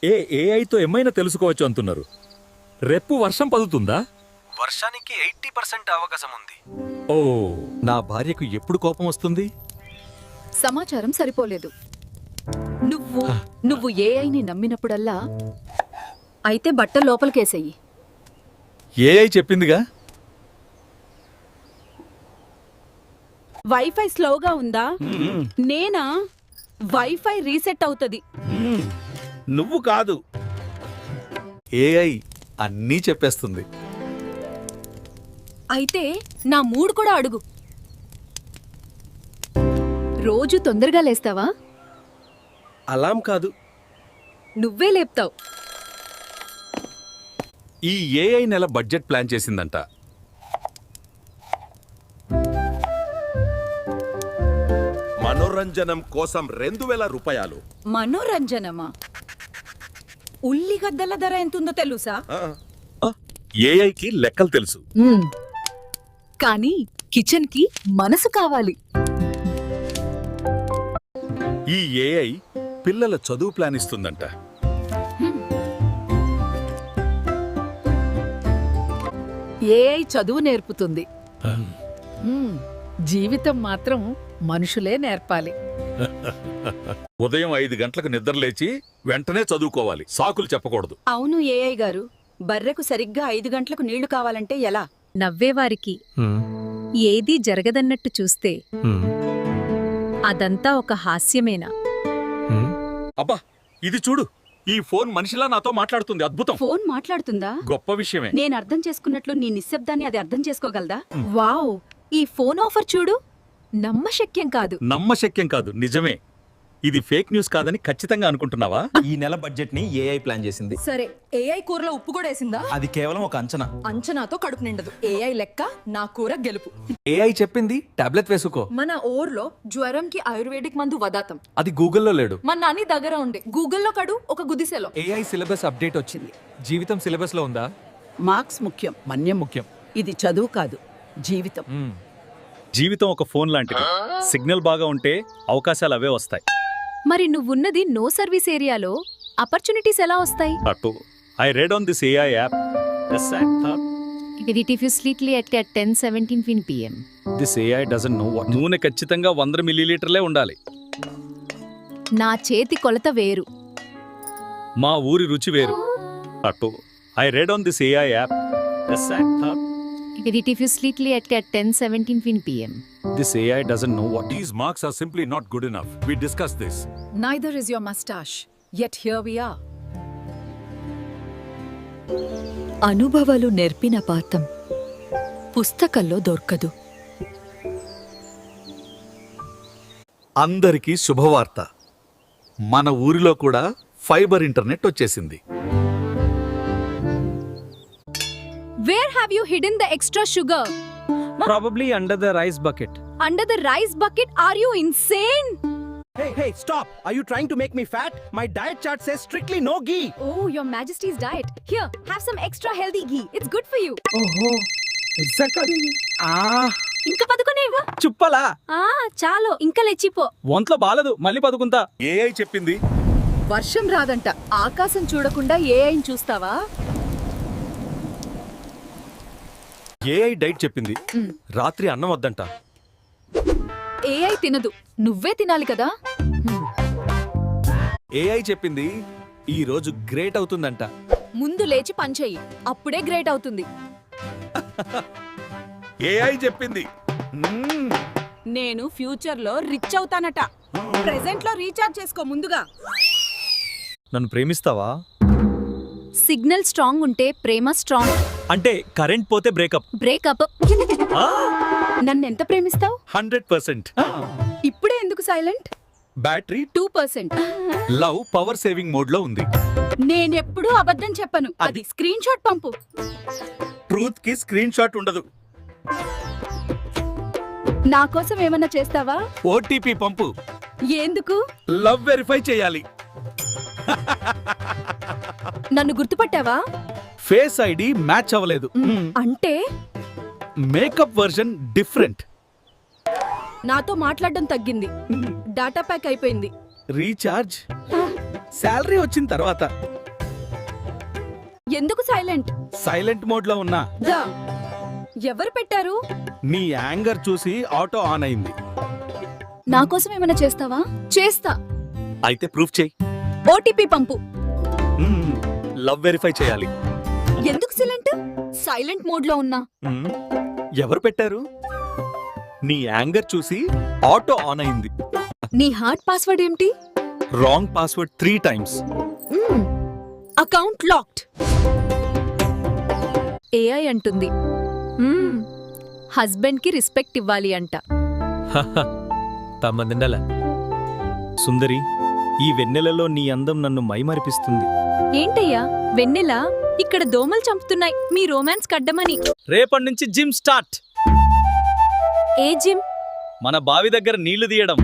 ఏఐతో ఏమైనా తెలుసుకోవచ్చు అంటున్నారు. రేపు వర్షం పడుతుందా? వర్షానికి 80% అవకాశం ఉంది. ఓ, నా భార్యకు ఎప్పుడు కోపం వస్తుంది? సమాచారం సరిపోలేదు. నువ్వు ఏఐని నమ్మినప్పుడల్లా అయితే బట్ట లోపలికేసేయి. ఏఐ చెప్పిందిగా. వైఫై స్లోగా ఉందా? నేనా? వైఫై రీసెట్ అవుతది. నువ్వు కాదు. ఏఐ అన్నీ చెప్పేస్తుంది. అయితే నా మూడ్ కూడా అడుగు. రోజు తొందరగా లేస్తావా? అలాం కాదు. నువ్వే లేపుతావు. ఈ ఏఐ నెల బడ్జెట్ ప్లాన్ చేసిందంట. మనోరంజనం కోసం 2000 రూపాయలు. మనోరంజనమా? ఉల్లిగడ్డల ధర ఎంతుందో తెలుసా? ఏఐకి లెక్కలు తెలుసు. కానీ కిచెన్ కి మనసు కావాలి. ఈ ఏఐ పిల్లల చదువు ప్లాన్ ఇస్తుందంట. ఏఐ చదువు నేర్పుతుంది. జీవితం మాత్రం మనుషులే నేర్పాలి. ఉదయం 5 గంటలకు నిద్ర లేచి వెంటనే చదువుకోవాలి. సాకులు చెప్పకూడదు. అవును ఏఐ గారు, బర్రెకు సరిగ్గా 5 గంటలకు నీళ్లు కావాలంటే ఎలా? నవ్వేవారికి ఏదీ జరగదన్నట్టు చూస్తే అదంతా ఒక హాస్యమేనా? అబ్బా, ఇది చూడు. ఈ ఫోన్ మనిషిలా నాతో మాట్లాడుతుంది. అద్భుతం. ఫోన్ మాట్లాడుతుందా? గొప్ప విషయమే. నేను అర్థం చేసుకున్నట్లు నీ నిశ్శబ్దాన్ని అది అర్థం చేసుకోగలదా? వావ్, ఈ ఫోన్ ఆఫర్ చూడు. నమ్మశక్యం కాదు. నమ్మశక్యం కాదు, నిజమే. ఇది ఫేక్ న్యూస్ కాదని ఖచ్చితంగా అనుకుంటున్నావా? ఈ నెల బడ్జెట్ ని ఏఐ ప్లాన్ చేసింది. సరే, ఏఐ కూరలో ఉప్పు కూడా వేసిందా? అది కేవలం ఒక అంచనా. అంచనాతో కడుపు నిండదు. ఏఐ లెక్క నా కూర గెలుపు. ఏఐ చెప్పింది టాబ్లెట్ వేసుకో. మన ఊర్లో జ్వరంకి ఆయుర్వేదిక్ మందు వదాతం. అది గూగుల్లో లేడు. మన నాని దగ్గర ఉండే గూగుల్లో కడు ఒక గుదిసెలో. ఏఐ సిలబస్ అప్డేట్ వచ్చింది. జీవితం సిలబస్ లో ఉందా? మార్క్స్ ముఖ్యం, మన్యం ముఖ్యం. ఇది చదువు కాదు, జీవితం. జీవితం ఒక ఫోన్ లాంటిది. సిగ్నల్ బాగా ఉంటే అవకాశాలు అవే వస్తాయి. మరి నువ్వున్నది నో సర్వీస్ ఏరియాలో ఆపర్చునిటీస్ ఎలా వస్తాయి? I read on this AI app. Diffusely at 10:17 p.m. This AI doesn't know what. నూనె ఖచ్చితంగా 100 మిల్లీలీటర్లే ఉండాలి. నా చేతి కొలత వేరు. మా ఊరి రుచి వేరు. I read on this AI app. Diffusely at 10:17 p.m. This AI doesn't know what. These marks are simply not good enough. We discussed this. Neither is your mustache. Yet here we are. అనుభవాలు నేర్పిన పాఠం పుస్తకంలో దొరకదు. అందరికీ శుభవార్త. మన ఊరిలో కూడా ఫైబర్ ఇంటర్నెట్ వచ్చేసింది. Where have you hidden the extra sugar? Probably under the rice bucket. Under the rice bucket? Are you insane? Hey, stop. Are you trying to make me fat? My diet chart says strictly no ghee. Oh, your majesty's diet. Here, have some extra healthy ghee. It's good for you. ఇంకా పదుకునేవా? చుప్పలా చాలు, ఇంకా లేచిపో. ఒంట్లో బాలదు, మళ్ళీ పదుకుంటా. AI చెప్పింది. వర్షం రాదంట. ఆకాశం చూడకుండా ఏఐని చూస్తావా? ఏఐ డైట్ చెప్పింది. రాత్రి అన్నం వద్దంట. ఏఐ తినదు, నువ్వే తినాలి కదా. ఏఐ చెప్పింది ఈ రోజు గ్రేట్ అవుతుందంట. ముందు లేచి పనిచేయి, అప్పుడే గ్రేట్ అవుతుంది. ఏఐ చెప్పింది. నేను ఫ్యూచర్ లో రిచ్ అవుతానట. ప్రెజెంట్ లో రీఛార్జ్ చేసుకో ముందుగా. నన్ను ప్రేమిస్తావా? సిగ్నల్ స్ట్రాంగ్ ఉంటే ప్రేమ స్ట్రాంగ్. అంటే కరెంట్ పోతే బ్రేకప్. బ్రేకప్. నన్నెంత ప్రేమిస్తావు? 100%. ఇప్పుడే ఎందుకు silent? Battery 2%. Love power saving mode లో ఉంది. నేనెప్పుడూ అబద్ధం చెప్పను. అది స్క్రీన్ షాట్ పంపు. ట్రూత్ కి స్క్రీన్ షాట్ ఉండదు. నా కోసం ఏమన్నా చేస్తావా? ఓటీపీ పంపు. ఎందుకు? లవ్ వెరిఫై చేయాలి. నన్ను గుర్తుపట్టావా? ఫేస్ ఐడి మ్యాచ్ అవ్వలేదు. అంటే మేకప్ వర్షన్ డిఫరెంట్. నాతో మాట్లాడడం తగ్గింది. డాటా ప్యాక్ అయిపోయింది. రీఛార్జ్ శాలరీ వచ్చిన తర్వాత ఎందుకు సైలెంట్? సైలెంట్ మోడ్ లో ఉన్నా. ఎవరు పెట్టారు? నీ యాంగర్ చూసి ఆటో ఆన్ అయింది. నా కోసం ఏమైనా చేస్తావా? చేస్తా. అయితే ప్రూఫ్ చేయి. ఓటీపీ పంపు. లవ్ వెరిఫై చేయాలి. ఎందుకు సైలెంట్ మోడ్ లో ఉన్నా? ఎవరు పెట్టారు? నీ యాంగర్ చూసి ఆటో ఆన్ అయింది. నీ హార్ట్ పాస్వర్డ్ ఏంటి? Wrong password 3 times. Account locked. AI అంటుంది హస్బెండ్ కి రెస్పెక్ట్ ఇవ్వాలి అంట. తమ్మదిండల సుందరి, ఈ వెన్నెలలో నీ అందం నన్ను మైమరిపిస్తుంది. ఏంటయ్యా వెన్నెల? ఇక్కడ దోమలు చంపుతున్నాయి మీ రొమాన్స్ కడ్డమని. రేపటి నుంచి జిమ్ స్టార్ట్. ఏ జిమ్? మన బావి దగ్గర నీళ్లు తీయడం.